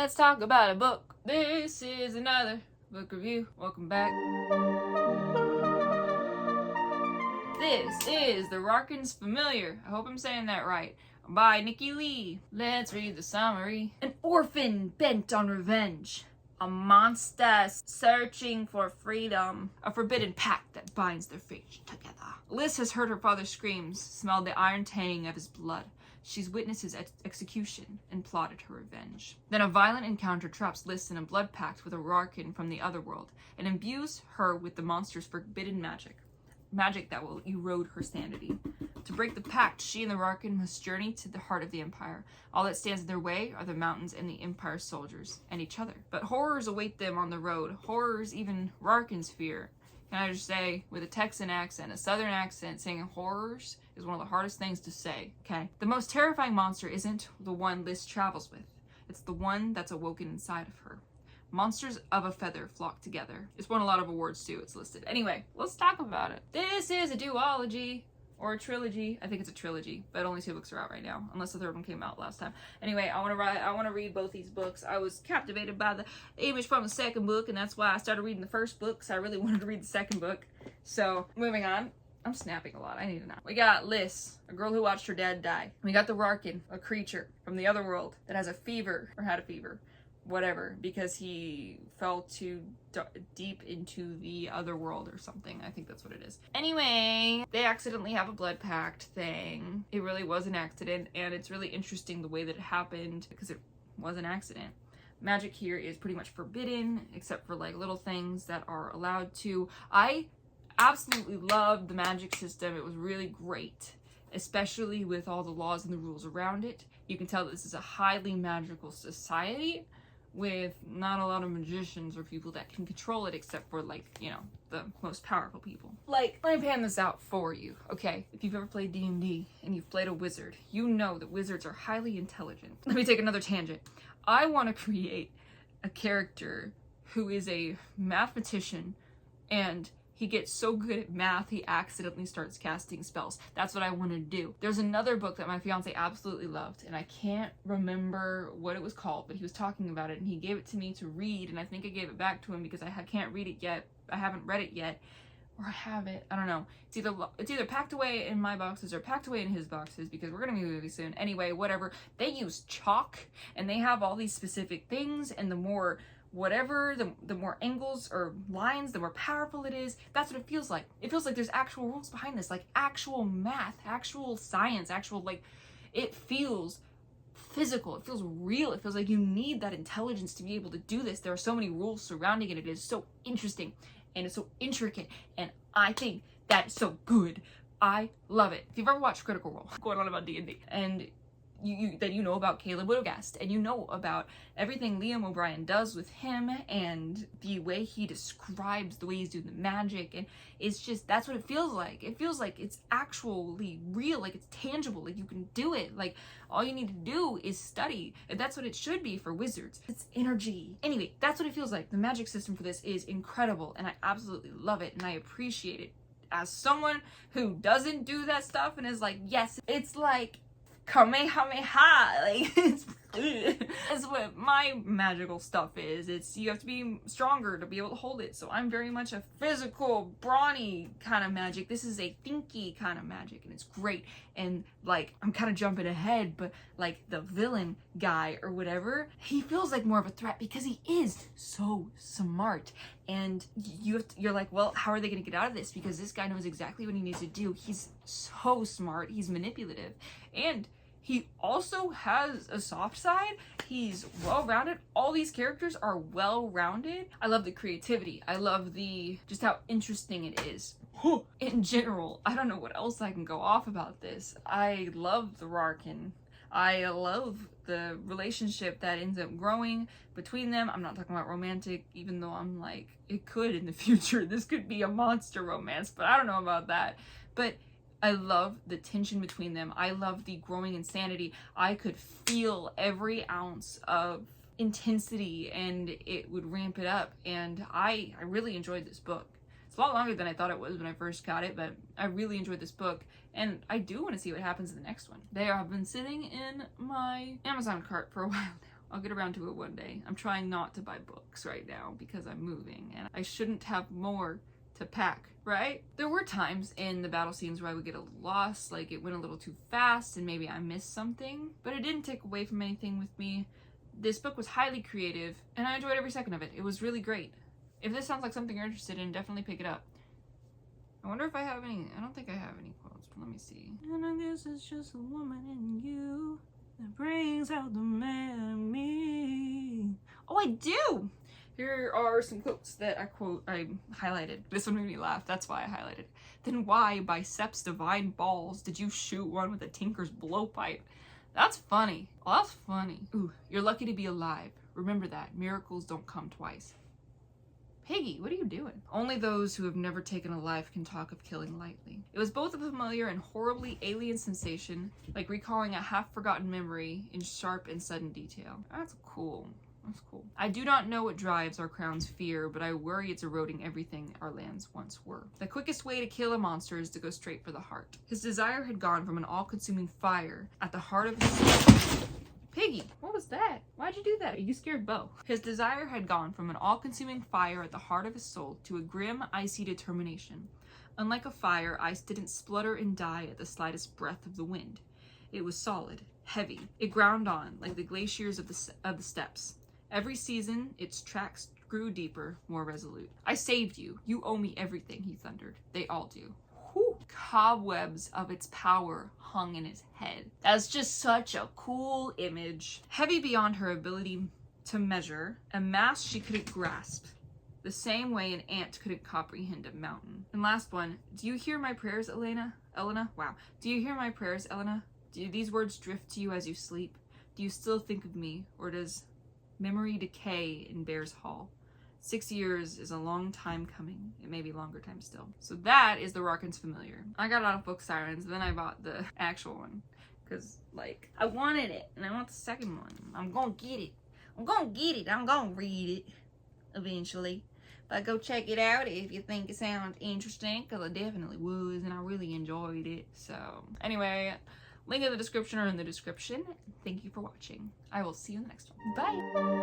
Let's talk about a book. This is another book review. Welcome back. This is the Rarkyn's Familiar, I hope I'm saying that right, by Nikky. Let's read the summary. An orphan bent on revenge. A monster searching for freedom. A forbidden pact that binds their fate together. Lyss has heard her father's screams, smelled the iron-tang of his blood. She's witnessed his execution and plotted her revenge. Then a violent encounter traps Lyss in a blood pact with a Rarkyn from the otherworld and imbues her with the monster's forbidden magic. Magic that will erode her sanity. To break the pact, she and the Rarkyn must journey to the heart of the Empire. All that stands in their way are the mountains and the Empire's soldiers, and each other. But horrors await them on the road, horrors even Rarkyns fear. Can I just say, with a Texan accent, a Southern accent, saying horrors is one of the hardest things to say, okay? The most terrifying monster isn't the one Lyss travels with. It's the one that's awoken inside of her. Monsters of a feather flock together. It's won a lot of awards too, it's listed. Anyway, let's talk about it. This is a duology, or a trilogy. I think it's a trilogy, but only 2 books are out right now, unless the 3rd one came out last time. Anyway, I want to read both these books. I was captivated by the image from the 2nd book, and that's why I started reading the 1st book, because I really wanted to read the 2nd book. So, moving on. I'm snapping a lot, I need to know. We got Lyss, a girl who watched her dad die. We got the Rarkyn, a creature from the otherworld that has a fever, or had a fever. Whatever, because he fell too deep into the other world or something. I think that's what it is. Anyway, they accidentally have a blood pact thing. It really was an accident, and it's really interesting the way that it happened because it was an accident. Magic here is pretty much forbidden, except for like little things that are allowed to. I absolutely loved the magic system. It was really great, especially with all the laws and the rules around it. You can tell that this is a highly magical society with not a lot of magicians or people that can control it, except for, like, you know, the most powerful people. Like, let me pan this out for you, okay? If you've ever played D&D and you've played a wizard, you know that wizards are highly intelligent. Let me take another tangent. I want to create a character who is a mathematician, and he gets so good at math, he accidentally starts casting spells. That's what I want to do. There's another book that my fiance absolutely loved, and I can't remember what it was called, but he was talking about it, and he gave it to me to read, and I think I gave it back to him because I can't read it yet. I haven't read it yet. Or I have it. I don't know. It's either packed away in my boxes or packed away in his boxes because we're going to be moving soon. Anyway, whatever. They use chalk, and they have all these specific things, and the more whatever, the more angles or lines, the more powerful it is. That's what it feels like. It feels like there's actual rules behind this, like actual math, actual science, actual, like, it feels physical. It feels real. It feels like you need that intelligence to be able to do this. There are so many rules surrounding it. It is so interesting and it's so intricate, and I think that's so good. I love it. If you've ever watched Critical Role, going on about D&D, and you know about Caleb Widogast, and you know about everything Liam O'Brien does with him and the way he describes the way he's doing the magic, and it's just, that's what it feels like. It feels like it's actually real, like it's tangible, like you can do it, like all you need to do is study, and that's what it should be for wizards. It's energy. Anyway, that's what it feels like. The magic system for this is incredible, and I absolutely love it, and I appreciate it. As someone who doesn't do that stuff and is like, yes, it's like Kamehameha, like that's what my magical stuff is. It's, you have to be stronger to be able to hold it. So I'm very much a physical, brawny kind of magic. This is a thinky kind of magic, and it's great. And like, I'm kind of jumping ahead, but like the villain guy or whatever, he feels like more of a threat because he is so smart. And you're like, well, how are they going to get out of this? Because this guy knows exactly what he needs to do. He's so smart. He's manipulative. And he also has a soft side. He's well-rounded. All these characters are well-rounded. I love the creativity. I love just how interesting it is. In general, I don't know what else I can go off about this. I love the Rarkyn. I love the relationship that ends up growing between them. I'm not talking about romantic, even though I'm like, it could in the future. This could be a monster romance, but I don't know about that. But I love the tension between them. I love the growing insanity. I could feel every ounce of intensity, and it would ramp it up. And I really enjoyed this book. It's a lot longer than I thought it was when I first got it, but I really enjoyed this book, and I do want to see what happens in the next one. They have been sitting in my Amazon cart for a while now. I'll get around to it one day. I'm trying not to buy books right now because I'm moving and I shouldn't have more to pack, right? There were times in the battle scenes where I would get a little lost, like it went a little too fast and maybe I missed something, but it didn't take away from anything with me. This book was highly creative and I enjoyed every second of it. It was really great. If this sounds like something you're interested in, definitely pick it up. I wonder if I have any, I don't think I have any quotes, but let me see. And I guess it's just a woman in you that brings out the man in me. Oh, I do! Here are some quotes that I highlighted. This one made me laugh, that's why I highlighted. Then why, by Sep's divine balls, did you shoot one with a tinker's blowpipe? That's funny. Oh, that's funny. Ooh, you're lucky to be alive. Remember that. Miracles don't come twice. Piggy, what are you doing? Only those who have never taken a life can talk of killing lightly. It was both a familiar and horribly alien sensation, like recalling a half-forgotten memory in sharp and sudden detail. That's cool. That's cool. I do not know what drives our crown's fear, but I worry it's eroding everything our lands once were. The quickest way to kill a monster is to go straight for the heart. His desire had gone from an all-consuming fire at the heart of his... Piggy, what was that? Why'd you do that? You scared Bo. His desire had gone from an all-consuming fire at the heart of his soul to a grim, icy determination. Unlike a fire, ice didn't splutter and die at the slightest breath of the wind. It was solid, heavy. It ground on, like the glaciers of the steppes. Every season, its tracks grew deeper, more resolute. I saved you. You owe me everything, he thundered. They all do. Whew. Cobwebs of its power hung in his head. That's just such a cool image. Heavy beyond her ability to measure, a mass she couldn't grasp, the same way an ant couldn't comprehend a mountain. And last one, do you hear my prayers, Elena? Wow. Do you hear my prayers, Elena? Do these words drift to you as you sleep? Do you still think of me, or does memory decay in Bears Hall? 6 years is a long time coming. It may be longer time still. So that is the Rarkyn's Familiar. I got out of Book Sirens, then I bought the actual one. Because, like, I wanted it, and I want the second one. I'm gonna get it. I'm gonna get it. I'm gonna read it eventually. But go check it out if you think it sounds interesting, because I definitely was, and I really enjoyed it. So, anyway, link in the description or in the description. Thank you for watching. I will see you in the next one. Bye!